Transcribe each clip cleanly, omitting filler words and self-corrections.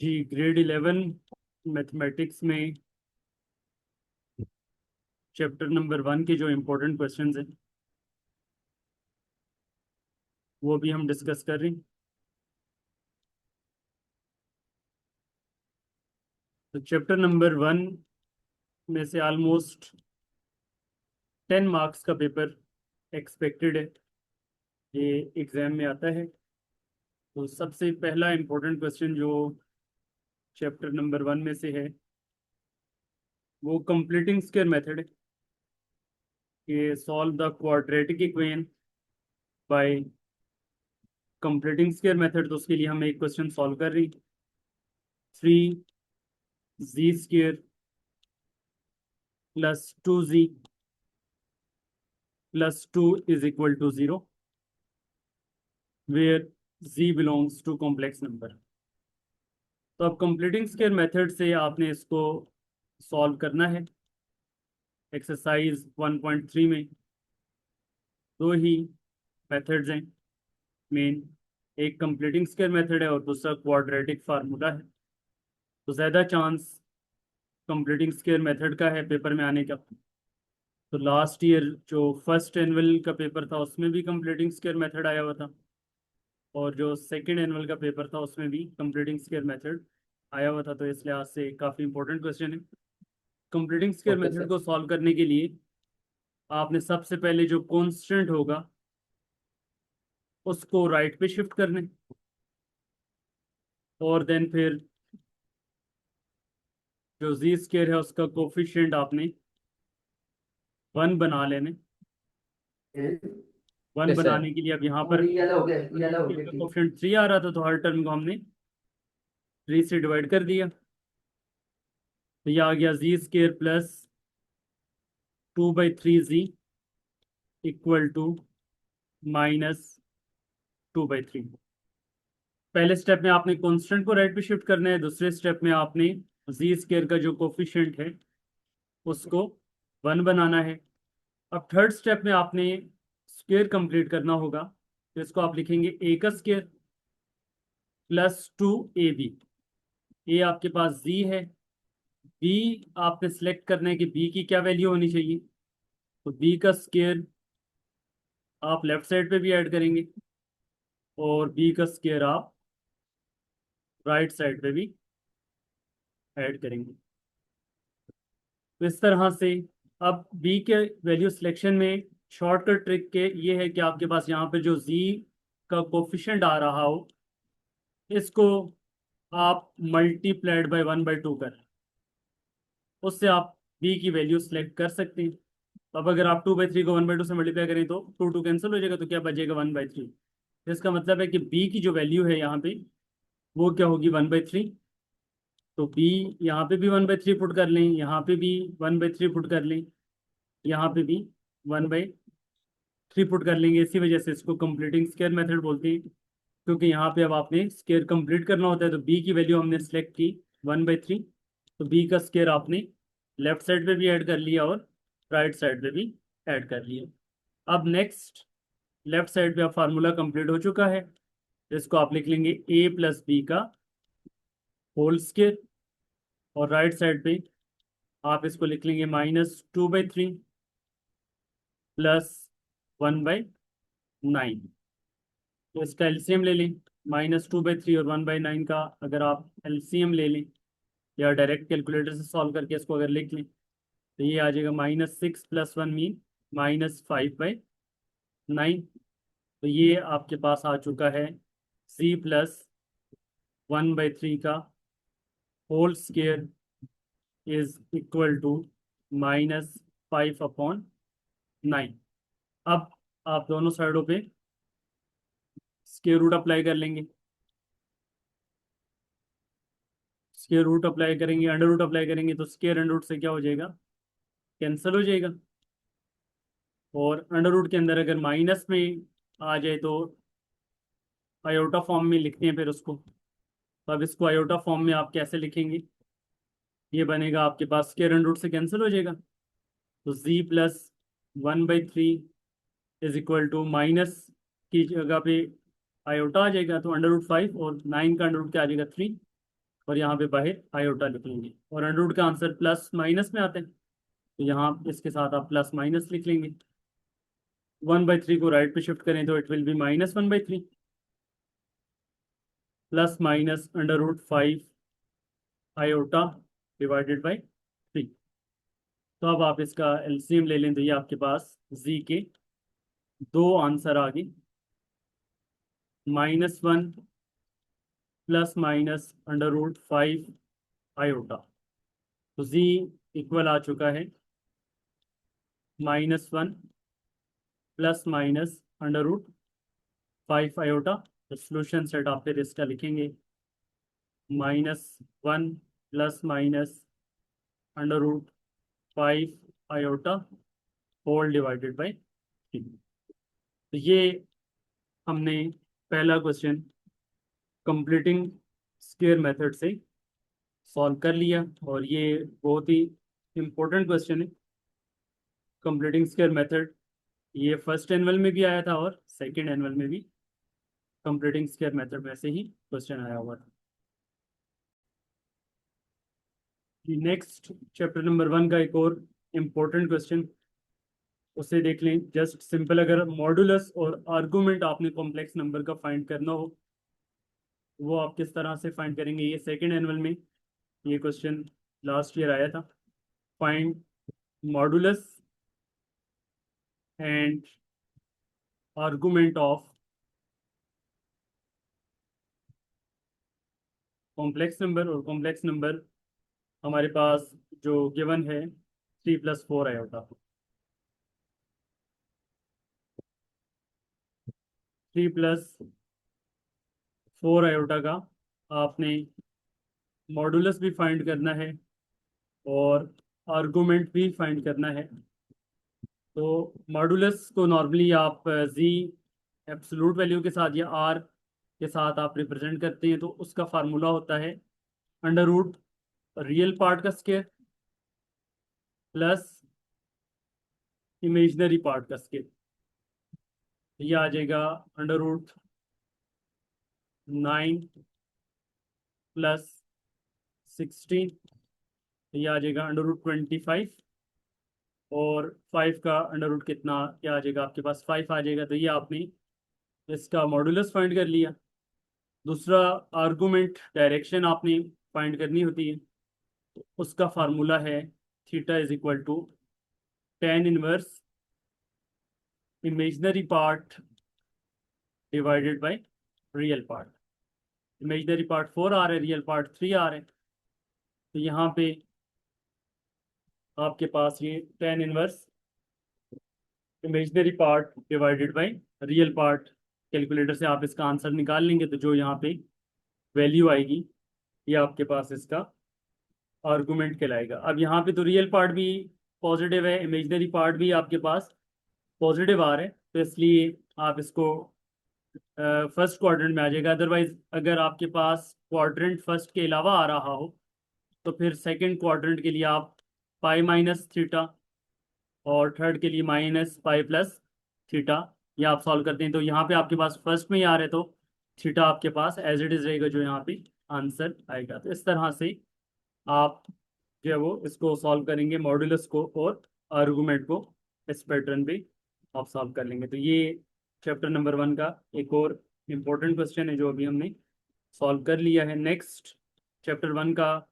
जी grade 11 mathematics में chapter number 1 के जो इम्पोर्टेंट क्वेश्चंस हैं वो भी हम डिस्कस कर रहे हैं। तो चैप्टर नंबर 1 में से ऑलमोस्ट 10 मार्क्स का पेपर एक्सपेक्टेड है, ये एग्जाम में आता है। तो सबसे पहला इम्पोर्टेंट क्वेश्चन जो चैप्टर नंबर 1 में से है वो कंप्लीटिंग स्क्वायर मेथड है। ये solve the quadratic equation by completing square method. तो उसके लिए हम एक क्वेश्चन सॉल्व कर रहे हैं। 3z² plus 2z plus 2 is equal to 0 where z belongs to complex number. तो अब कंप्लीटिंग स्क्वायर मेथड से आपने इसको सॉल्व करना है। एक्सरसाइज 1.3 में दो ही मेथड्स हैं मेन, एक कंप्लीटिंग स्क्वायर मेथड है और दूसरा क्वाड्रेटिक फार्मूला है। तो ज़्यादा चांस कंप्लीटिंग स्क्वायर मेथड का है पेपर में आने का। तो लास्ट ईयर जो फर्स्ट एनुअल का पेपर था उसमें भी कंप्लीटिंग स्क्वायर मेथड आया हुआ था, और जो सेकेंड एनुअल का पेपर था उसमें भी कंप्लीटिंग स्क्वायर मेथड आया हुआ था। तो इस लिहाज से काफ़ी इंपॉर्टेंट क्वेश्चन है। Completing square okay method sir. को सॉल्व करने के लिए आपने सबसे पहले जो कांस्टेंट होगा उसको राइट पे शिफ्ट करने, और देन फिर जो जी स्क्वायर है उसका कोफिशिएंट आपने 1 बना लेने। 1 ओके सर। बनाने के लिए अब यहाँ पर इसका ठीक। कोफिशिएंट 3 आ रहा था, तो हर टर्म को हमने 3 से डिवाइड कर दिया। तो ये आ गया z square plus 2/3z equal to -2/3। पहले स्टेप में आपने कांस्टेंट को राइट पे शिफ्ट करना है, दूसरे स्टेप में आपने जी स्क्वायर का जो कोफिशिएंट है उसको 1 बनाना है। अब थर्ड स्टेप में आपने स्क्वायर कंप्लीट करना होगा। तो इसको आप लिखेंगे ए का स्क्वायर प्लस 2ab। ए आपके पास जी है, बी आपने सेलेक्ट करना है कि बी की क्या वैल्यू होनी चाहिए। तो बी का स्क्वायर आप लेफ्ट साइड पे भी ऐड करेंगे और बी का स्क्वायर आप राइट साइड पे भी ऐड करेंगे। तो इस तरह से अब बी के वैल्यू सिलेक्शन में शॉर्टकट ट्रिक के ये है कि आपके पास यहाँ पे जो जी का कोफिशिएंट आ रहा हो इसको आप मल्टीप्लाइड बाय 1/2 कर, उससे आप बी की वैल्यू सेलेक्ट कर सकते हैं। तो अब अगर आप 2/3 को 1/2 से मल्टीप्लाई करें तो 2 कैंसिल हो जाएगा, तो क्या बचेगा 1/3। इसका मतलब है कि बी की जो वैल्यू है यहाँ पे वो क्या होगी 1/3। तो बी यहाँ पे भी 1/3 पुट कर लें, यहाँ पे भी 1/3 पुट कर लें, यहाँ पे भी 1/3 पुट कर लेंगे। इसी वजह से इसको कंप्लीटिंग स्क्वायर मेथड बोलते हैं, क्योंकि यहाँ पे अब आपने स्क्वायर कंप्लीट करना होता है। तो बी की वैल्यू हमने सेलेक्ट की 1/3, तो बी का स्क्वायर आपने लेफ्ट साइड पे भी ऐड कर लिया और राइट साइड पे भी ऐड कर लिया। अब नेक्स्ट लेफ्ट साइड पे अब फार्मूला कंप्लीट हो चुका है, इसको आप लिख लेंगे ए प्लस बी का होल स्क्वायर, और राइट साइड पे आप इसको लिख लेंगे -2/3 प्लस 1/9। तो इसका एलसीएम ले लें, -2/3 और 1/9 का अगर आप एलसीएम ले लें या डायरेक्ट कैलकुलेटर से सॉल्व करके इसको अगर लिख लें तो ये आ जाएगा -6 + 1 मीन -5/9। तो ये आपके पास आ चुका है c प्लस 1/3 का whole square is equal to -5/9। अब आप दोनों साइडों पे स्क्वायर रूट अप्लाई कर लेंगे। स्क्वायर रूट अप्लाई करेंगे, अंडर रूट अप्लाई करेंगे, तो स्क्वायर अंडर रूट से क्या हो जाएगा, कैंसिल हो जाएगा। और अंडर रूट के अंदर अगर माइनस में आ जाए तो आयोटा फॉर्म में लिखते हैं फिर उसको। तो अब इसको आयोटा फॉर्म में आप कैसे लिखेंगे, ये बनेगा आपके पास स्क्वायर अंडर रूट से कैंसिल हो जाएगा। तो z plus 1/3 is equal to minus की जगह पे आयोटा आ जाएगा, तो √5 और 9 का अंडर रूट क्या आ जाएगा 3। और यहाँ पे बाहर आयोटा लिख लेंगे, और अंडर रूट का आंसर प्लस माइनस में आते हैं, तो यहाँ इसके साथ आप प्लस माइनस लिख लेंगे। 1/3 को राइट पे शिफ्ट करें तो it will be -1/3 plus minus under root 5 iota divided by 3। तो अब आप इसका एलसीएम ले लें तो ये आपके पास जी के दो आंसर आ गए, -1 plus minus under root 5 iota. तो जी इक्वल आ चुका है -1 plus minus under root 5 iota. तो सोल्यूशन सेट आप फिर इसका लिखेंगे -1 plus minus under root 5 iota whole divided by 3। तो ये हमने पहला क्वेश्चन कंप्लीटिंग स्क्वायर मेथड से सॉल्व कर लिया, और ये बहुत ही इम्पोर्टेंट क्वेश्चन है कंप्लीटिंग स्क्वायर मेथड। ये फर्स्ट एनुअल में भी आया था और सेकंड एनुअल में भी कंप्लीटिंग स्क्वायर मेथड में से ही क्वेश्चन आया हुआ था। नेक्स्ट चैप्टर नंबर 1 का एक और इम्पोर्टेंट क्वेश्चन, उसे देख लें। जस्ट सिंपल, अगर मॉडुलस और आर्गुमेंट आपने कॉम्प्लेक्स नंबर का फाइंड करना हो, वो आप किस तरह से फाइंड करेंगे। ये सेकंड एनुअल में ये क्वेश्चन लास्ट ईयर आया था। Find modulus and argument of complex number, और कॉम्प्लेक्स नंबर हमारे पास जो गिवन है 3+4 आयोटा। 3+4 आयोटा का आपने मॉडुलस भी फाइंड करना है और आर्गुमेंट भी फाइंड करना है। तो मॉडुलस को नॉर्मली आप जी एब्सोल्यूट वैल्यू के साथ या आर के साथ आप रिप्रेजेंट करते हैं, तो उसका फार्मूला होता है अंडर रूट रियल पार्ट का स्क्वायर प्लस इमेजनरी पार्ट का स्क्वायर। ये आ जाएगा अंडर रूट 9 प्लस 16, ये आ जाएगा अंडर रूट 25, और 5 का अंडर रूट कितना, क्या आ जाएगा आपके पास 5 आ जाएगा। तो ये आपने इसका मॉडुलस फाइंड कर लिया। दूसरा आर्गुमेंट डायरेक्शन आपने फाइंड करनी होती है, तो उसका फार्मूला है theta is equal to tan inverse imaginary part divided by real part. Imaginary part 4 आ रहा है, रियल पार्ट 3 आ रहा है। तो यहाँ पे आपके पास ये tan inverse imaginary part divided by real part, calculator से आप इसका आंसर निकाल लेंगे, तो जो यहाँ पे वैल्यू आएगी ये आपके पास इसका आर्गुमेंट कहलाएगा। अब यहाँ पे तो रियल पार्ट भी पॉजिटिव है, इमेजनरी पार्ट भी आपके पास पॉजिटिव आ रहा है, तो इसलिए आप इसको फर्स्ट क्वाड्रेंट में आ जाएगा। अदरवाइज अगर आपके पास क्वाड्रेंट फर्स्ट के अलावा आ रहा हो, तो फिर सेकंड क्वाड्रेंट के लिए आप पाई माइनस थीटा, और थर्ड के लिए माइनस पाई प्लस थीटा, ये आप सॉल्व करते हैं। तो यहाँ पे आपके पास फर्स्ट में ही आ रहे, तो थीटा आपके पास एज इट इज रहेगा, जो यहाँ पे आंसर आएगा। तो इस तरह से आप जो है वो इसको सॉल्व करेंगे, मॉड्यूलस को और आर्गुमेंट को इस पैटर्न पे आप सॉल्व कर लेंगे। तो ये चैप्टर नंबर 1 का एक और इम्पोर्टेंट क्वेश्चन है जो अभी हमने सॉल्व कर लिया है। नेक्स्ट चैप्टर 1 का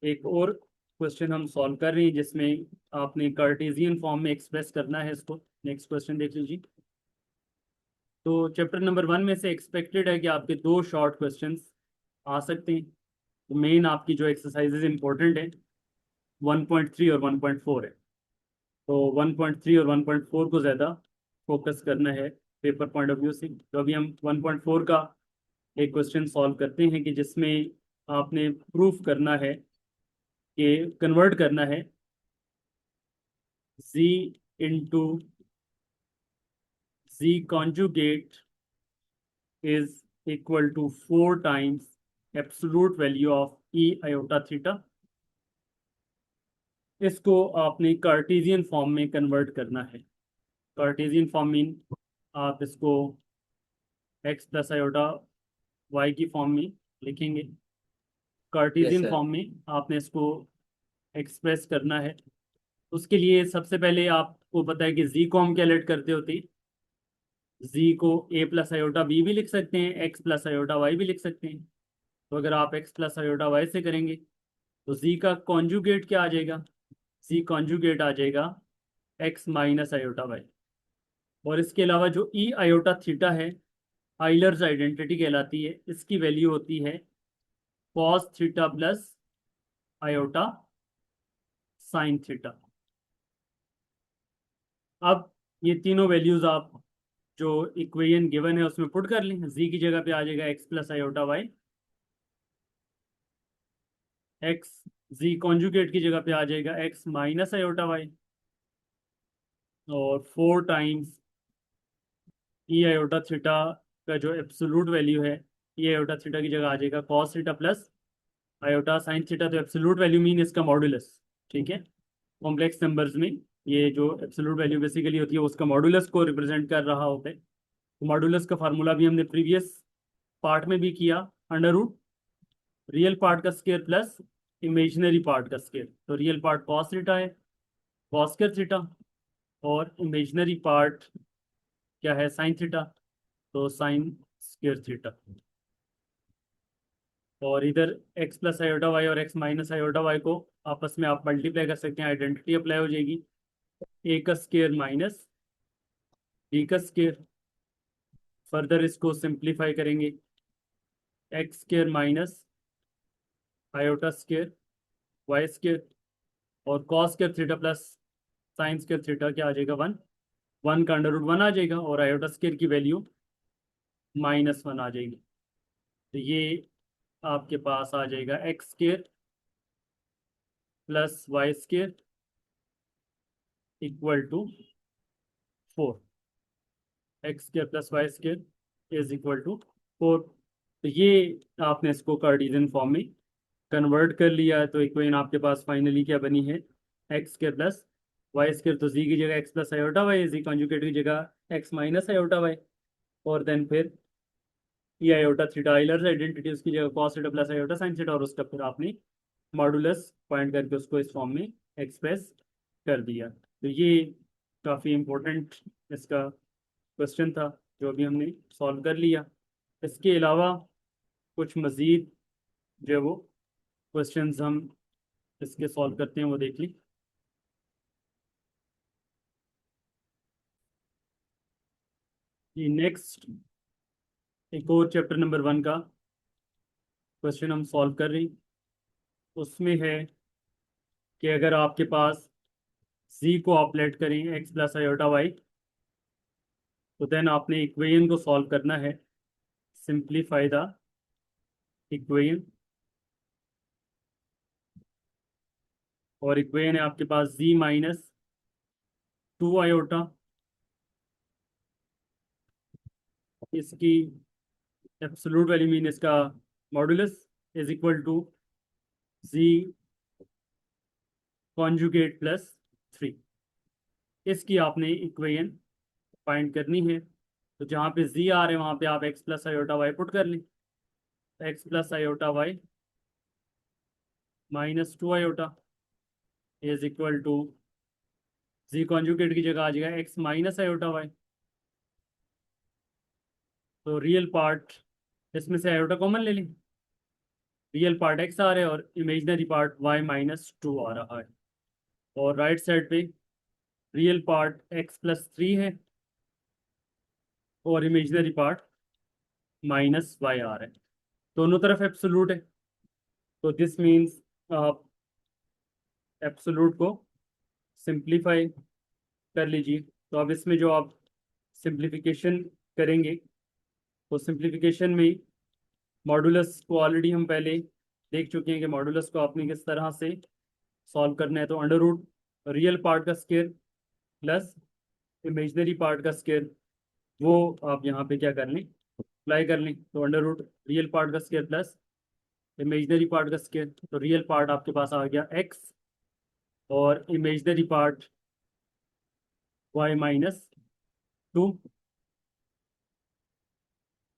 एक और क्वेश्चन हम सॉल्व कर रहे हैं, जिसमें आपने कार्टेशियन फॉर्म में एक्सप्रेस करना है इसको। नेक्स्ट क्वेश्चन देख लीजिए। तो चैप्टर नंबर 1 में से एक्सपेक्टेड है कि आपके दो शॉर्ट क्वेश्चंस आ सकते हैं। तो मेन आपकी जो एक्सरसाइजेज इंपॉर्टेंट है 1.3 और 1.4 है। तो 1.3 और 1.4 को ज़्यादा फोकस करना है पेपर पॉइंट ऑफ व्यू से। तो अभी हम 1.4 का एक क्वेश्चन सॉल्व करते हैं, कि जिसमें आपने प्रूफ करना है कि कन्वर्ट करना है z into z conjugate is equal to 4 times absolute value of e iota theta. इसको आपने कार्टेशियन फॉर्म में कन्वर्ट करना है। कार्टेशियन फॉर्म मीन आप इसको x प्लस आयोटा y की फॉर्म में लिखेंगे। Yes Cartesian sir. फॉर्म में आपने इसको एक्सप्रेस करना है। उसके लिए सबसे पहले आपको पता है कि जी को हम कैलकुलेट करते होते हैं। जी को ए प्लस आयोटा बी भी लिख सकते हैं, एक्स प्लस आयोटा वाई भी लिख सकते हैं। तो अगर आप एक्स प्लस आयोटा वाई से करेंगे तो जी का कॉन्जुगेट क्या आ जाएगा? जी कॉन्जुगेट आ जाएगा एक्स माइनस आयोटा वाई। और इसके अलावा जो ई आयोटा थीटा है, आइलर्स आइडेंटिटी कहलाती है, इसकी वैल्यू होती है cos theta plus iota sine theta. अब ये तीनों वैल्यूज आप जो इक्वेशन गिवन है उसमें पुट कर लें। जी की जगह पे आ जाएगा x plus iota y, x z conjugate की जगह पे आ जाएगा एक्स माइनस आयोटा वाई, और 4 टाइम्स ई आयोटा थीटा का जो एब्सोलूट वैल्यू है, ई आयोटा थीटा की जगह आ जाएगा cos theta plus iota sine theta. तो एब्सोलूट वैल्यू मीन इसका मॉडुलस। ठीक है, कॉम्प्लेक्स नंबर्स में ये जो एब्सोलूट वैल्यू बेसिकली होती है उसका मॉडुलस को रिप्रेजेंट कर रहा होता है। तो मॉडुलस का फार्मूला भी हमने प्रीवियस पार्ट में भी किया, अंडर रूट रियल पार्ट का स्क्वायर प्लस इमेजिनरी पार्ट का स्क्वायर। तो रियल पार्ट कॉस थीटा है, कॉस स्क्वायर थीटा, और इमेजिनरी पार्ट क्या है? साइन थीटा, तो साइन स्क्वायर थीटा। और इधर एक्स प्लस आयोटा वाई और एक्स माइनस आयोटा वाई को आपस में आप मल्टीप्लाई कर सकते हैं, आइडेंटिटी अप्लाई हो जाएगी। ए का स्क्वायर माइनस बी का स्क्वायर, फर्दर इसको सिंप्लीफाई करेंगे, x square minus iota square y square, और cos square theta plus sine square theta क्या आ जाएगा? 1। 1 का अंडर रूट 1 आ जाएगा, और आयोटा स्क्वायर की वैल्यू -1 आ जाएगी। तो ये आपके पास आ जाएगा x square plus y square equal to 4। X square plus y square is equal to 4। तो ये आपने इसको कार्टेशियन फॉर्म में कन्वर्ट कर लिया है। तो इक्वेशन आपके पास फाइनली क्या बनी है? X square plus y square, तो जी की जगह x plus iota y, z conjugate की जगह एक्स माइनस आयोटा वाई, और देन फिर e iota theta Euler's identity, उसकी जगह cos theta plus iota sine theta, और उसका फिर आपने मॉडुलस पॉइंट करके उसको इस फॉर्म में एक्सप्रेस कर दिया। तो ये काफ़ी इम्पोर्टेंट इसका क्वेश्चन था जो अभी हमने सॉल्व कर लिया। इसके अलावा कुछ मज़ीद जो है वो क्वेश्चंस हम इसके सॉल्व करते हैं, वो देख ली। ये नेक्स्ट एक और चैप्टर नंबर 1 का क्वेश्चन हम सॉल्व कर रहे हैं। उसमें है कि अगर आपके पास z को आप लेट करें एक्स प्लस आयोटा वाई, तो देन आपने इक्वेशन को सॉल्व करना है। सिंप्लीफाई द इक्वेशन, और इक्वेशन है आपके पास z माइनस 2 आयोटा, इसकी एब्सोल्यूट वैल्यू मीन इसका modulus is equal to z conjugate plus 3। इसकी आपने इक्वेशन फाइंड करनी है। तो जहाँ पे z आ रहे हैं वहाँ पे आप x plus iota y put कर लें। X plus iota y -2 iota is equal to z conjugate की जगह आ जाएगा एक्स माइनस आयोटा वाई। तो रियल पार्ट इसमें से आयोटा कॉमन ले लें, रियल पार्ट एक्स आ रहा है और इमेजनरी पार्ट y-2 आ रहा है। और राइट साइड पे रियल पार्ट x+3 है और इमेजनरी पार्ट -y आ रहा है। दोनों तरफ एब्सोल्यूट है, तो दिस मीन्स आप एब्सोल्यूट को सिंप्लीफाई कर लीजिए। तो अब इसमें जो आप सिंप्लीफिकेशन करेंगे, तो सिंप्लीफिकेशन में मॉडुलस को ऑलरेडी हम पहले देख चुके हैं कि मॉडुलस को आपने किस तरह से सॉल्व करना है। तो अंडर रूट रियल पार्ट का स्क्वायर प्लस इमेजनरी पार्ट का स्क्वायर, वो आप यहाँ पे क्या कर लें? अप्लाई कर लें। तो अंडर रूट रियल पार्ट का स्क्वायर प्लस इमेजनरी पार्ट का स्क्वायर, तो रियल पार्ट आपके पास आ गया एक्स और इमेजनरी पार्ट y-2।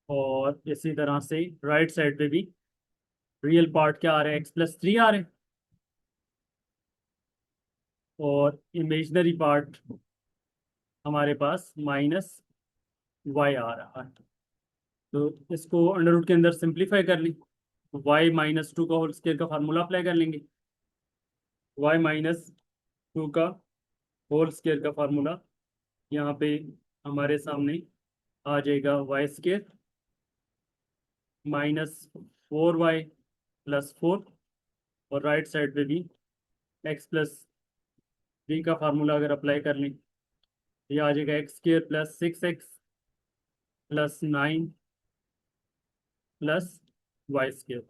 और इसी तरह से राइट साइड पे भी रियल पार्ट क्या आ रहा है, x+3 आ रहा है, और इमेजनरी पार्ट हमारे पास -y आ रहा है। तो इसको अंडर रूट के अंदर सिंप्लीफाई कर लें, y-2 का होल स्क्वायर का फार्मूला अप्लाई कर लेंगे। y-2 का होल स्क्वायर का फार्मूला यहाँ पे हमारे सामने आ जाएगा, y² -4y+4, और राइट साइड पे भी x+3 का फार्मूला अगर अप्लाई कर लें, ये आ जाएगा x² +6x+9+y²।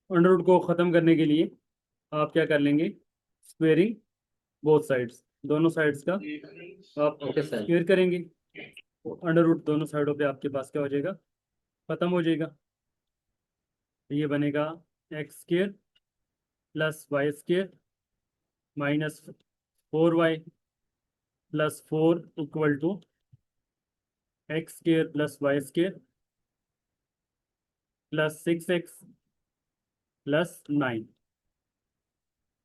अंडर रूट को ख़त्म करने के लिए आप क्या कर लेंगे, स्क्वेयरिंग बोथ साइड्स, दोनों साइड्स का आप ओके सर। स्क्वेयर करेंगे, तो अंडर रूट दोनों साइडों पे आपके पास क्या हो जाएगा, ख़त्म हो जाएगा। तो ये बनेगा x² +y² -4y+4 equal to x² +y² +6x+9।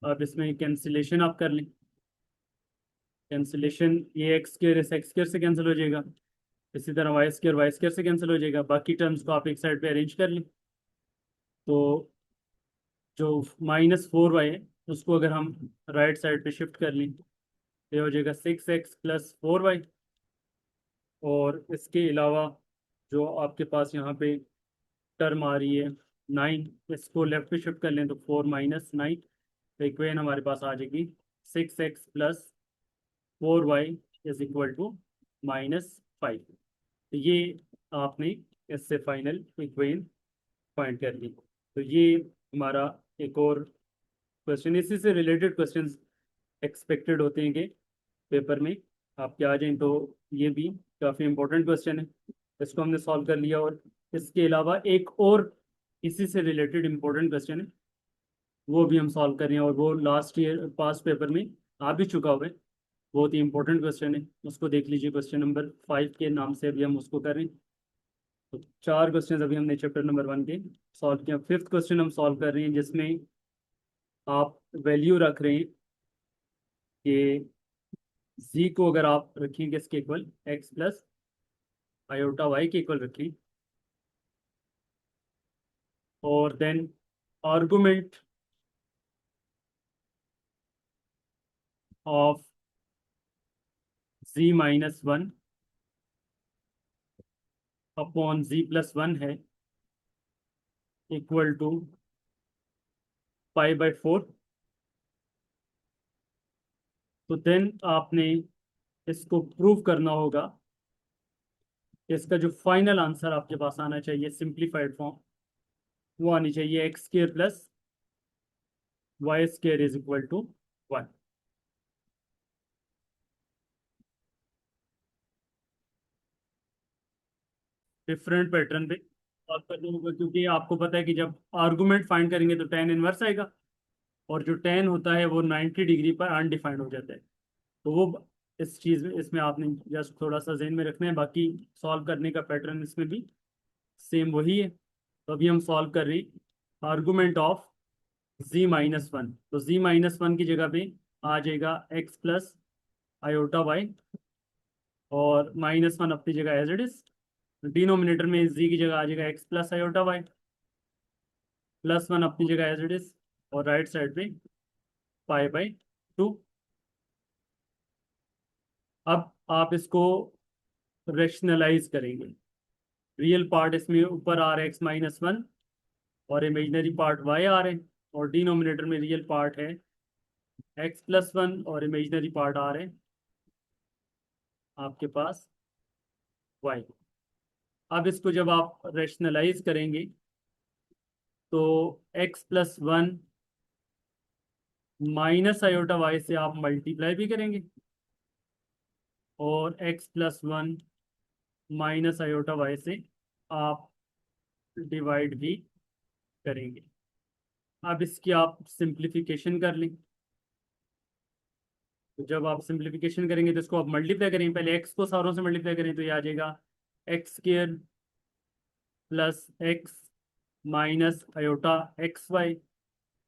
अब इसमें कैंसिलेशन आप कर लें, कैंसिलेशन ये x² इस x² से कैंसिल हो जाएगा, इसी तरह y² से कैंसिल हो जाएगा, बाकी टर्म्स को आप एक साइड पे अरेंज कर लें। तो जो -4y है उसको अगर हम राइट साइड पे शिफ्ट कर लें, तो ये हो जाएगा 6x+4y, और इसके अलावा जो आपके पास यहाँ पे टर्म आ रही है 9, इसको लेफ्ट पे शिफ्ट कर लें तो 4-9, तो इक्वेशन हमारे पास आ जाएगी 6x+4y इज इक्वल टू -5। तो ये आपने इससे फाइनल इक्वेशन फाइंड कर ली। तो ये हमारा एक और क्वेश्चन, इसी से रिलेटेड क्वेश्चंस एक्सपेक्टेड होते हैं कि पेपर में आपके आ जाएं, तो ये भी काफ़ी इंपॉर्टेंट क्वेश्चन है, इसको हमने सॉल्व कर लिया। और इसके अलावा एक और इसी से रिलेटेड इंपॉर्टेंट क्वेश्चन है, वो भी हम सॉल्व कर रहे हैं, और वो लास्ट ईयर पास पेपर में आ भी चुका हुआ है, बहुत ही इंपॉर्टेंट क्वेश्चन है, उसको देख लीजिए। क्वेश्चन नंबर 5 के नाम से अभी हम उसको कर रहे हैं। तो 4 क्वेश्चन अभी हमने चैप्टर नंबर 1 के सॉल्व किया। 5th क्वेश्चन हम सॉल्व कर रहे हैं, जिसमें आप वैल्यू रख रहे हैं कि z को अगर आप रखेंगे इसके इक्वल x+i के इक्वल रखें, और then argument of z-1 upon z+1 है इक्वल टू π/4। तो देन आपने इसको प्रूव करना होगा, इसका जो फाइनल आंसर आपके पास आना चाहिए सिंप्लीफाइड फॉर्म, वो आनी चाहिए x² +y² is equal to 1। Different pattern पे सॉल्व करना होगा, क्योंकि आपको पता है कि जब आर्गुमेंट फाइंड करेंगे तो tan इनवर्स आएगा, और जो tan होता है वो 90 डिग्री पर अनडिफाइंड हो जाता है। तो वो इस चीज़ में, इसमें आपने जस्ट थोड़ा सा जहन में रखना है, बाकी सॉल्व करने का पैटर्न इसमें भी सेम वही है। तो अभी हम सॉल्व कर रहे हैं आर्गुमेंट ऑफ z-1, तो z-1 की जगह पे आ जाएगा x+i, और -1 अपनी जगह एज इट इज, डिनोमिनेटर में z की जगह आ जाएगा x+i, +1 अपनी जगह एज इट इज, और राइट साइड पे π/2। अब आप इसको रेशनलाइज करेंगे, रियल पार्ट इसमें ऊपर आ रहा है x-1, और इमेजनरी पार्ट y आ रहे हैं, और डिनोमिनेटर में रियल पार्ट है x+1, और इमेजनरी पार्ट आ रहे हैं आपके पास y। अब इसको जब आप रेशनलाइज करेंगे तो x+1 -i से आप मल्टीप्लाई भी करेंगे, और x+1 -i से आप डिवाइड भी करेंगे। अब इसकी आप सिंप्लीफिकेशन कर लें, तो जब आप सिंप्लीफिकेशन करेंगे तो इसको आप मल्टीप्लाई करेंगे, पहले x को सारों से मल्टीप्लाई करें, तो ये आ जाएगा x² plus x minus iota x y,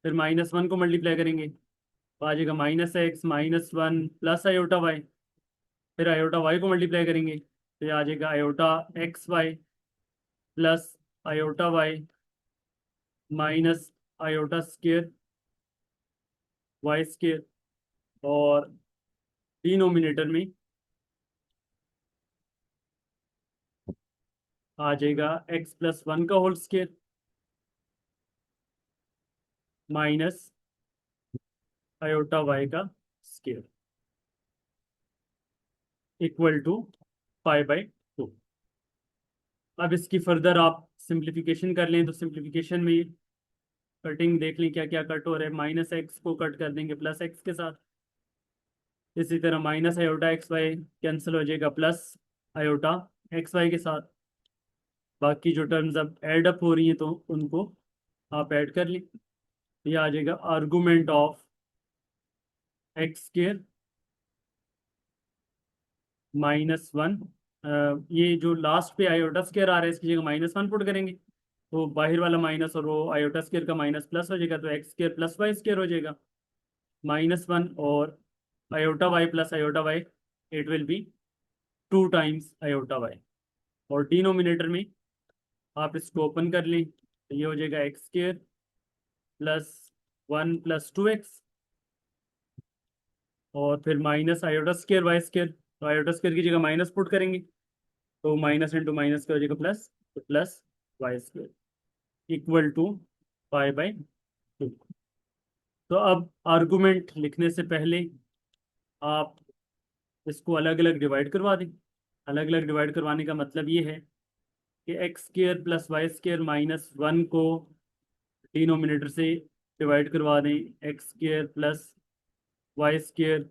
फिर -1 को मल्टीप्लाई करेंगे तो आ जाएगा -x-1 प्लस आयोटा वाई, फिर आयोटा वाई को मल्टीप्लाई करेंगे तो ये आ जाएगा iota x y plus iota y minus iota square y square, और डिनोमिनेटर में आ जाएगा x+1 का whole square minus iota y का स्केयर इक्वल टू π/2। अब इसकी फर्दर आप सिंप्लीफिकेशन कर लें तो सिंप्लीफिकेशन में कटिंग देख लें क्या क्या कट हो रहा है। -x को कट कर देंगे +x के साथ, इसी तरह minus iota x y cancel हो जाएगा प्लस आयोटा एक्स वाई के साथ। बाकी जो टर्म्स अब ऐड अप हो रही हैं तो उनको आप ऐड कर लें। ये आ जाएगा आर्गूमेंट ऑफ एक्स स्केयर -1। ये जो लास्ट पे आयोटा स्केयर आ रहा है इसकी जगह -1 पुट करेंगे तो बाहर वाला माइनस और वो आयोटा स्केयर का माइनस प्लस हो जाएगा, तो x square plus y square हो जाएगा -1 और iota y plus iota y, it will be 2 times iota y. और डिनोमिनेटर में आप इसको ओपन कर लें तो ये हो जाएगा एक्स स्केयर +1 + 2x, और फिर minus iota square y square, तो आयोटा स्केयर की जगह माइनस पुट करेंगे तो माइनस इंटू माइनस का हो जाएगा प्लस, तो plus y square equal to π/2। तो अब आर्गुमेंट लिखने से पहले आप इसको अलग अलग डिवाइड करवा दें। अलग अलग डिवाइड करवाने का मतलब ये है कि x square plus y square -1 को डिनोमिनेटर से डिवाइड करवा दें, x square plus y square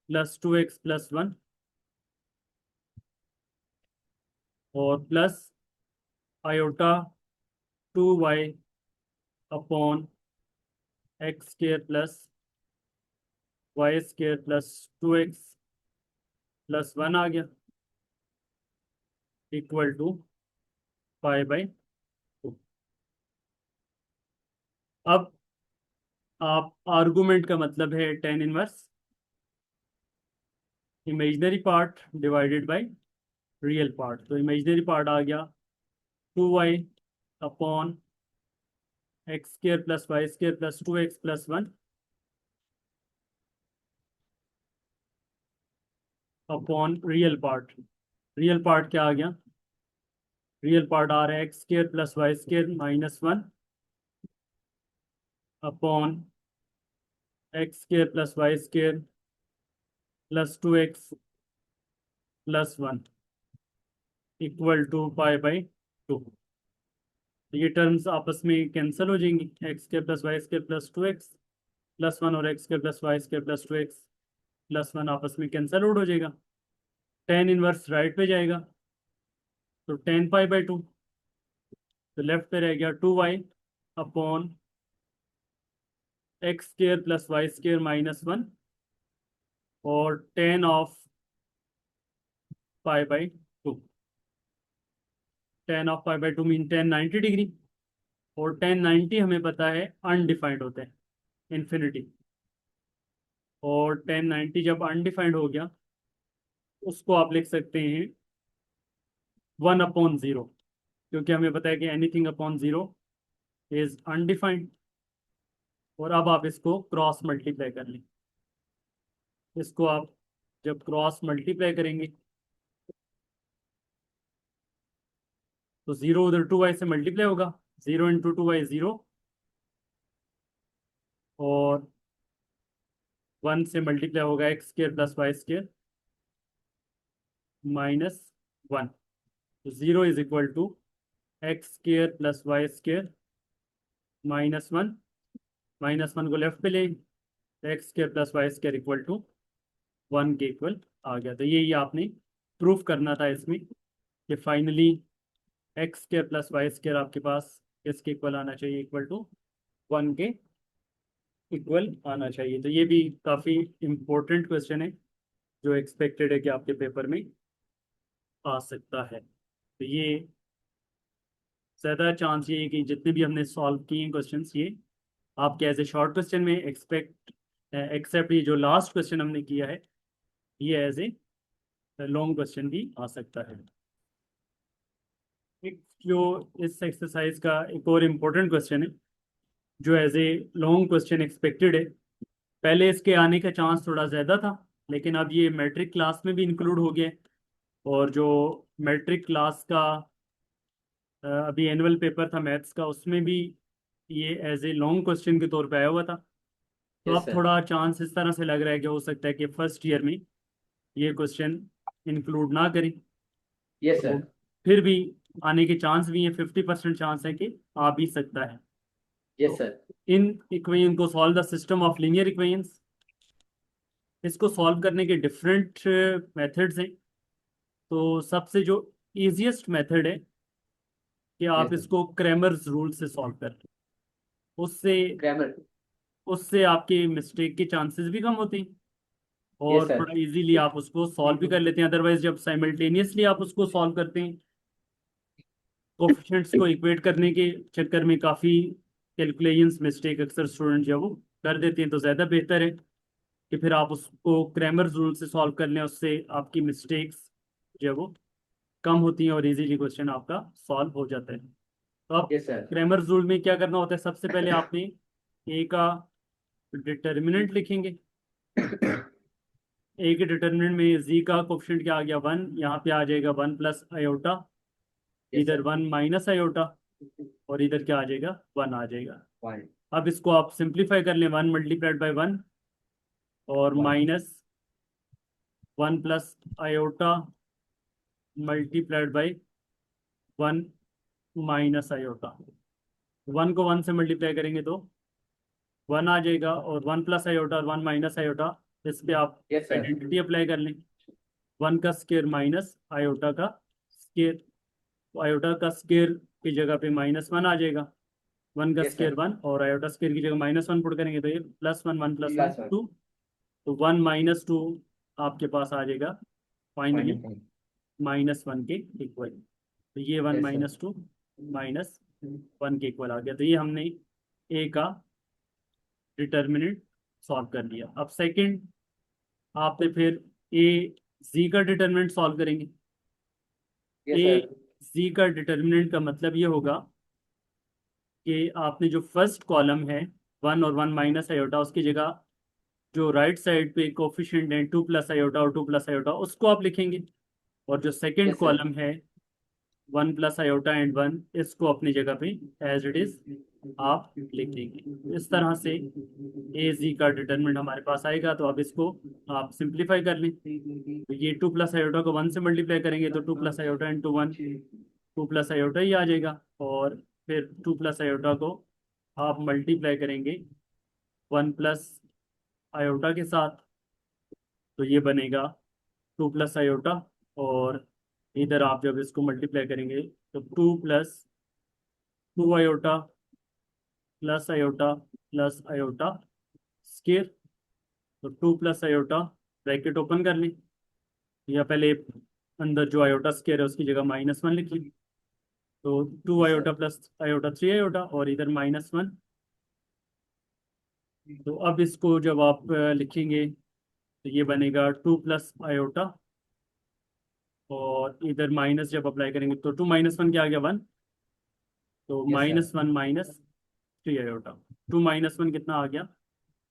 plus 2x + 1 और plus iota 2y upon x square plus y square plus 2x + 1 आ गया इक्वल टू π/2। अब आप आर्गुमेंट का मतलब है tan inverse imaginary part divided by real part, तो इमेजिनरी पार्ट आ गया 2y upon x square plus y square plus 2x + 1 upon real part. Real part क्या आ गया? रियल पार्ट आ रहा है x square plus y square -1 upon x square plus y square plus 2x + 1 equal to π/2। तो ये terms आपस में कैंसिल हो जाएंगी, x square plus y square plus 2x + 1 और x square plus y square plus 2x + 1 आपस में cancel out हो जाएगा। tan इनवर्स राइट पे जाएगा तो tan π/2, तो लेफ्ट पे रह गया 2y upon x square plus y square -1 और tan of π/2। tan of π/2 mean tan 90 degree, और tan 90 हमें पता है अनडिफाइंड होता है, इन्फिनिटी। और tan 90 जब अनडिफाइंड हो गया उसको आप लिख सकते हैं 1/0, क्योंकि हमें पता है कि एनीथिंग अपॉन 0 इज अनडिफाइंड। और अब आप इसको क्रॉस मल्टीप्लाई कर लें। इसको आप जब क्रॉस मल्टीप्लाई करेंगे तो 0 उधर 2y से मल्टीप्लाई होगा, 0 × 2y 0, और 1 से मल्टीप्लाई होगा x square plus y square -1, तो 0 is equal to x square plus y square -1, -1 को लेफ्ट पे लें तो x square plus y square equal to 1 के इक्वल आ गया। तो ये आपने प्रूफ करना था इसमें कि finally x square plus y square आपके पास इसके इक्वल आना चाहिए, इक्वल टू 1 के इक्वल आना चाहिए। तो ये भी काफ़ी इम्पोर्टेंट क्वेश्चन है जो एक्सपेक्टेड है कि आपके पेपर में आ सकता है। तो ये ज़्यादा चांस ये है कि जितने भी हमने सॉल्व किए हैं क्वेश्चंस, ये आपके एज ए शॉर्ट क्वेश्चन में एक्सेप्ट ये जो लास्ट क्वेश्चन हमने किया है, ये एज ए लॉन्ग क्वेश्चन भी आ सकता है। एक जो इस एक्सरसाइज का एक और इम्पोर्टेंट क्वेश्चन है जो as a long question expected है, पहले इसके आने का चांस थोड़ा ज़्यादा था, लेकिन अब ये मैट्रिक क्लास में भी इंक्लूड हो गया है। और जो मैट्रिक क्लास का अभी एनुअल पेपर था मैथ्स का, उसमें भी ये एज ए लॉन्ग क्वेश्चन के तौर पे आया हुआ था। तो यस अब सर। थोड़ा चांस इस तरह से लग रहा है कि हो सकता है कि फर्स्ट ईयर में ये क्वेश्चन इंक्लूड ना करें। यस तो सर। फिर भी आने के चांस भी है, 50% चांस है कि आ भी सकता है। यस तो सर। इन इक्वेशन को solve the system of linear equations, इसको सॉल्व करने के डिफरेंट मेथड्स हैं। तो सबसे जो इजीएस्ट मेथड है कि आप यस सर। इसको क्रैमर्स रूल से सॉल्व कर, उससे ग्रामर। उससे आपके मिस्टेक के चांसेस भी कम होते हैं यस और सर। थोड़ा इजीली आप उसको सॉल्व भी कर लेते हैं। अदरवाइज जब साइमल्टेनियसली आप उसको सॉल्व करते हैं, कोफिशिएंट्स को इक्वेट करने के चक्कर में काफ़ी कैलकुलेशंस मिस्टेक अक्सर स्टूडेंट जब वो कर देते हैं, तो ज़्यादा बेहतर है कि फिर आप उसको क्रैमर्स रूल से सॉल्व कर लें। उससे आपकी मिस्टेक्स जो है वो कम होती हैं और इजीली क्वेश्चन आपका सॉल्व हो जाता है। तो आप यस सर। क्रैमर्स रूल में क्या करना होता है, सबसे पहले आपने ए का डिटर्मिनेंट लिखेंगे। ए के डिटर्मिनेंट में जी का कोफिशिएंट क्या आ गया, 1, यहाँ पे आ जाएगा 1 प्लस आयोटा, यस इधर सर। 1 माइनस आयोटा, और इधर क्या आ जाएगा, 1 आ जाएगा। वन। अब इसको आप सिंप्लीफाई कर लें, 1 मल्टीप्लाइड बाई 1 और one. Minus 1 plus iota multiplied by 1 minus iota. 1 को 1 से मल्टीप्लाई करेंगे तो 1 आ जाएगा, और 1 प्लस आयोटा और 1 माइनस आयोटा, इस पे आप यस सर। आइडेंटिटी अप्लाई कर लें। 1 का स्केयर माइनस आयोटा का स्केयर, तो आयोटा का स्केयर की जगह पे -1 आ जाएगा। 1 का यस स्केयर सर। 1 और आयोटा स्केयर की जगह -1 पुट करेंगे तो ये +1, 1 प्लस 1 प्लस वन। 2, तो 1 -2 आपके पास आ जाएगा फाइनली माइनस वन। -1 के इक्वल। तो ये 1 यस सर। -2 -1 के इक्वल आ गया। तो ये हमने ए का डिटर्मिनेंट सॉल्व कर लिया। अब सेकंड आपने फिर ए जी का डिटर्मिनेंट सॉल्व करेंगे। यस ए सर। जी का डिटर्मिनेंट का मतलब ये होगा कि आपने जो फर्स्ट कॉलम है 1 और 1 माइनस आयोटा, उसकी जगह जो राइट साइड पे कोफिशिएंट है 2 प्लस आयोटा और 2 प्लस आयोटा, उसको आप लिखेंगे। और जो सेकंड यस सर। कॉलम है 1 प्लस आयोटा एंड 1, इसको अपनी जगह पे एज इट इज आप लिख देंगे। इस तरह से ए जी का डिटरमिनेंट हमारे पास आएगा। तो अब इसको आप सिंप्लीफाई कर लें, तो ये 2 प्लस आयोटा को 1 से मल्टीप्लाई करेंगे तो 2 plus iota into 1, 2 plus iota ही आ जाएगा। और फिर 2 प्लस आयोटा को आप मल्टीप्लाई करेंगे 1 प्लस आयोटा के साथ, तो ये बनेगा 2 प्लस आयोटा। और इधर आप जब इसको मल्टीप्लाई करेंगे तो 2 plus 2 iota plus iota square, तो 2 प्लस आयोटा ब्रैकेट ओपन कर लें, या पहले अंदर जो आयोटा स्केयर है उसकी जगह -1 लिख लें। तो 2 yes iota sir. Plus iota 3 iota और इधर -1। तो अब इसको जब आप लिखेंगे तो ये बनेगा 2 प्लस आयोटा, और इधर माइनस जब अप्लाई करेंगे तो 2 -1 क्या आ गया, 1, तो यस सर। -1 -3 आयोटा। 2 -1 कितना आ गया,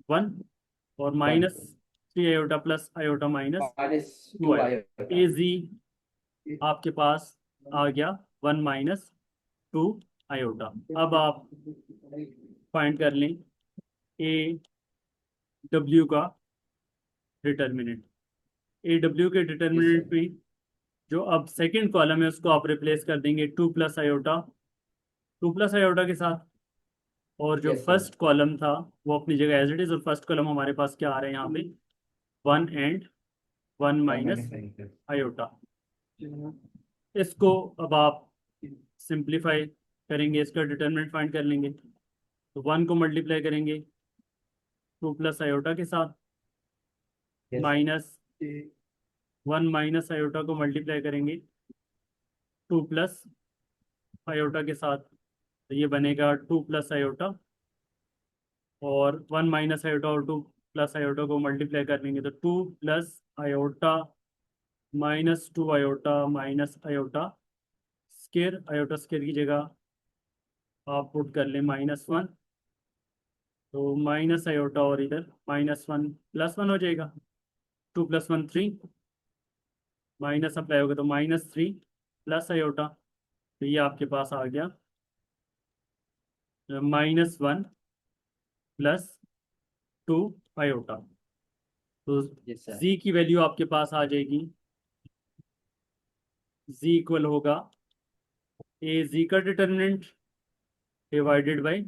1, और one. -3 iota plus iota minus -2 two iota. Iota. ए जी आपके पास आ गया 1 -2 आयोटा। अब आप फाइंड कर लें ए डब्ल्यू का डिटर्मिनेंट। ए डब्ल्यू के यस डिटर्मिनेंट सर। में जो अब सेकंड कॉलम है उसको आप रिप्लेस कर देंगे 2 प्लस आयोटा, 2 प्लस आयोटा के साथ। और जो यस सर। फर्स्ट कॉलम था वो अपनी जगह एज इट इज, और फर्स्ट कॉलम हमारे पास क्या आ रहा है यहाँ पे, 1 and 1 one minus minus iota. Iota. इसको अब आप सिंप्लीफाई करेंगे, इसका डिटर्मिनेंट फाइंड कर लेंगे। तो 1 को मल्टीप्लाई करेंगे 2 प्लस आयोटा के साथ, यस। -1 माइनस आयोटा को मल्टीप्लाई करेंगे 2 प्लस आयोटा के साथ, तो ये बनेगा 2 प्लस आयोटा, और 1 माइनस आयोटा और 2 प्लस आयोटा को मल्टीप्लाई कर लेंगे तो 2 plus iota minus 2 iota minus iota square, iota square की जगह आप पुट कर लें -1, तो माइनस आयोटा और इधर -1 +1 हो जाएगा। 2 + 1 3, माइनस अप्लाई होगा तो -3 प्लस आयोटा, तो ये आपके पास आ गया -1 + 2 आयोटा। तो यस सर। z की वैल्यू आपके पास आ जाएगी, z इक्वल होगा z का डिटर्मिनेंट डिवाइडेड बाय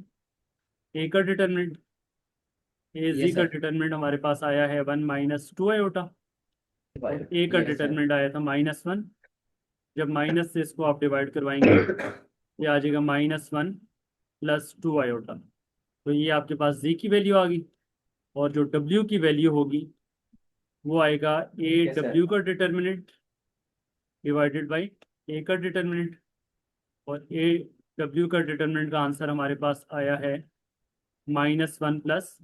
a का डिटर्मिनेंट। z यस का सर। डिटर्मिनेंट हमारे पास आया है 1 - 2 आयोटा, और a का यस सर। डिटर्मिनेंट आया था -1। जब माइनस से इसको आप डिवाइड करवाएंगे, ये आ जाएगा -1 + 2 आयोटा। तो ये आपके पास z की वैल्यू आ गई, और जो w की वैल्यू होगी वो आएगा यस सर। AW का डिटर्मिनेंट डिवाइडेड बाय a का डिटर्मिनेंट, और AW का डिटर्मिनेंट का आंसर हमारे पास आया है -1 +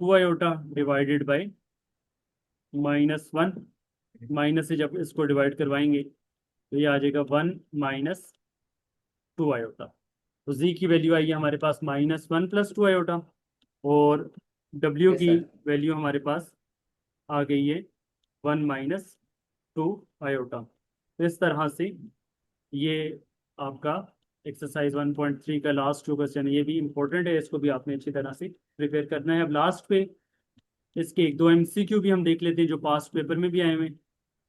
2 आयोटा डिवाइडेड बाय -1, माइनस से जब इसको डिवाइड करवाएंगे तो ये आ जाएगा 1 - 2 आयोटा। तो z की वैल्यू आई है हमारे पास -1 + 2 आयोटा, और w यस की सर। वैल्यू हमारे पास आ गई है 1 - 2 आयोटा। तो इस तरह से ये आपका एक्सरसाइज 1.3 का लास्ट जो क्वेश्चन है, ये भी इंपॉर्टेंट है, इसको भी आपने अच्छी तरह से प्रिपेयर करना है। अब लास्ट पे इसके 1-2 MCQ भी हम देख लेते हैं जो पास्ट पेपर में भी आए हुए हैं,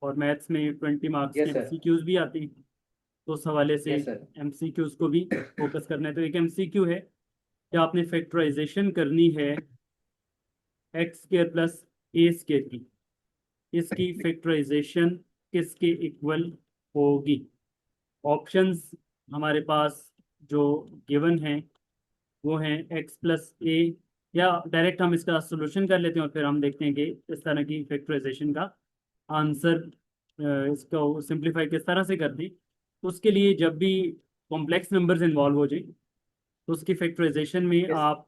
और मैथ्स में 20 मार्क्स के यस सर। MCQs भी आते हैं, तो उस हवाले से यस सर। MCQs को भी फोकस करना है। तो एक MCQ है कि आपने फैक्टराइजेशन करनी है x² + a² की, इसकी फैक्टराइजेशन किसके इक्वल होगी। ऑप्शंस हमारे पास जो गिवन हैं वो हैं x + a, या डायरेक्ट हम इसका सोल्यूशन कर लेते हैं और फिर हम देखते हैं कि इस तरह की फैक्टराइजेशन का आंसर इसको सिंप्लीफाई किस तरह से कर दें। तो उसके लिए जब भी कॉम्प्लेक्स नंबर्स इन्वॉल्व हो जाए तो उसकी फैक्टराइजेशन में यस। आप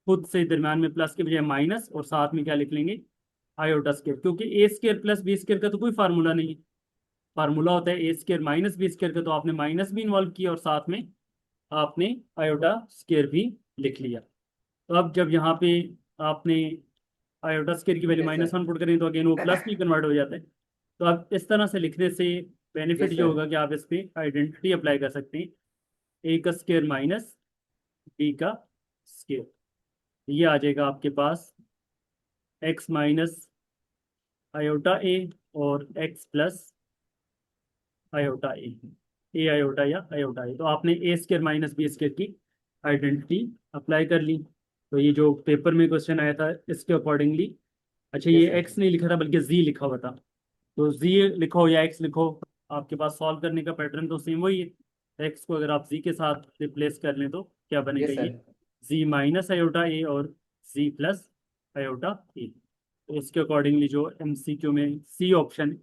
खुद से दरम्यान में प्लस के बजाय माइनस, और साथ में क्या लिख लेंगे, आयोटा स्केयर, क्योंकि a² + b² का तो कोई फार्मूला नहीं है। फार्मूला होता है a² - b² का, तो आपने माइनस भी इन्वॉल्व किया और साथ में आपने आयोटा स्केयर भी लिख लिया। तो अब जब यहाँ पे आपने आयोटा स्केयर की वैल्यू यस सर। -1 पुट करें तो अगेन वो प्लस में कन्वर्ट हो जाता है। तो अब इस तरह से लिखने से बेनिफिट यस ये सर। होगा कि आप इस पे आइडेंटिटी अप्लाई कर सकते हैं, a का स्केयर माइनस b का स्केयर। ये आ जाएगा आपके पास x - आयोटा a और x + आयोटा a आयोटा या आयोटा a। तो आपने a² - b² की आइडेंटिटी अप्लाई कर ली। तो ये जो पेपर में क्वेश्चन आया था इसके अकॉर्डिंगली, अच्छा यस ये सर। x नहीं लिखा था बल्कि z लिखा हुआ था, तो z लिखो या x लिखो, आपके पास सॉल्व करने का पैटर्न तो सेम वही है। x को अगर आप z के साथ रिप्लेस कर लें तो क्या बनेगा, यस ये सर। z - आयोटा a और z + आयोटा a। तो इसके अकॉर्डिंगली जो MCQ में सी ऑप्शन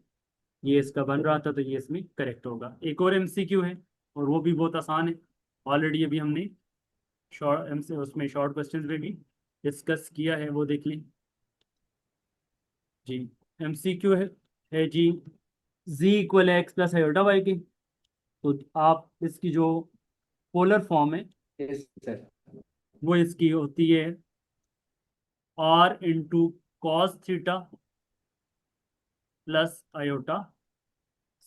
ये इसका बन रहा था, तो ये इसमें करेक्ट होगा। एक और MCQ है और वो भी बहुत आसान है, ऑलरेडी अभी हमने शॉर्ट MC उसमें शॉर्ट क्वेश्चंस में भी डिस्कस किया है, वो देख लें जी। MCQ है जी, z = x + आयोटा y की। तो आप इसकी जो पोलर फॉर्म है यस सर। वो इसकी होती है r cos theta + iota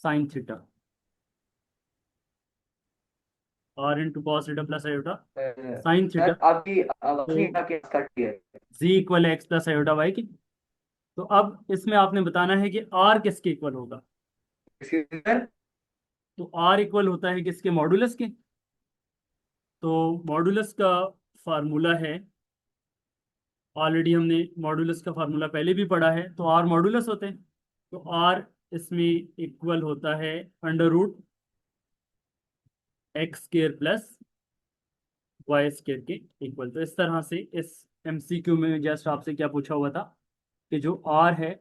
sin theta, r cos theta + iota sin theta. Sir अभी तो अपनी आके कट है। z = x + आयोटा y की। तो अब इसमें आपने बताना है कि r किसके इक्वल होगा। सर। तो r इक्वल होता है किसके, मॉडुलस के। तो मॉडुलस का फार्मूला है, ऑलरेडी हमने मॉडुलस का फार्मूला पहले भी पढ़ा है, तो r मॉडुलस होते हैं। तो r इसमें इक्वल होता है √x² + y² के इक्वल। तो इस तरह से इस MCQ में जस्ट आपसे क्या पूछा हुआ था कि जो r है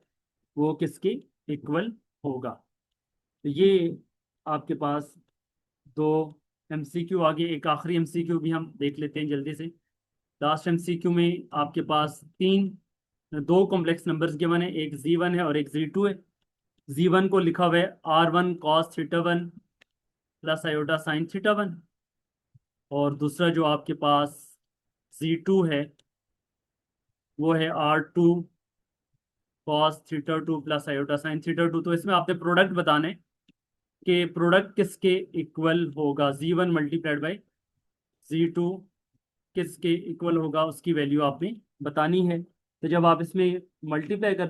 वो किसके इक्वल होगा। तो ये आपके पास दो एमसीक्यू आगे एक आखिरी एमसीक्यू भी हम देख लेते हैं जल्दी से। लास्ट एमसीक्यू में आपके पास दो कॉम्प्लेक्स नंबर्स गिवन है, एक z1 है और एक z2 है। z1 को लिखा हुआ है r1 cos theta 1 plus iota sine theta 1, और दूसरा जो आपके पास z2 है वो है r2 cos theta 2 plus iota sine theta 2। तो इसमें आपने प्रोडक्ट बताने कि प्रोडक्ट किसके इक्वल होगा, z1 मल्टीप्लाइड बाई z2 किसके इक्वल होगा, उसकी वैल्यू आपने बतानी है। तो जब आप इसमें मल्टीप्लाई कर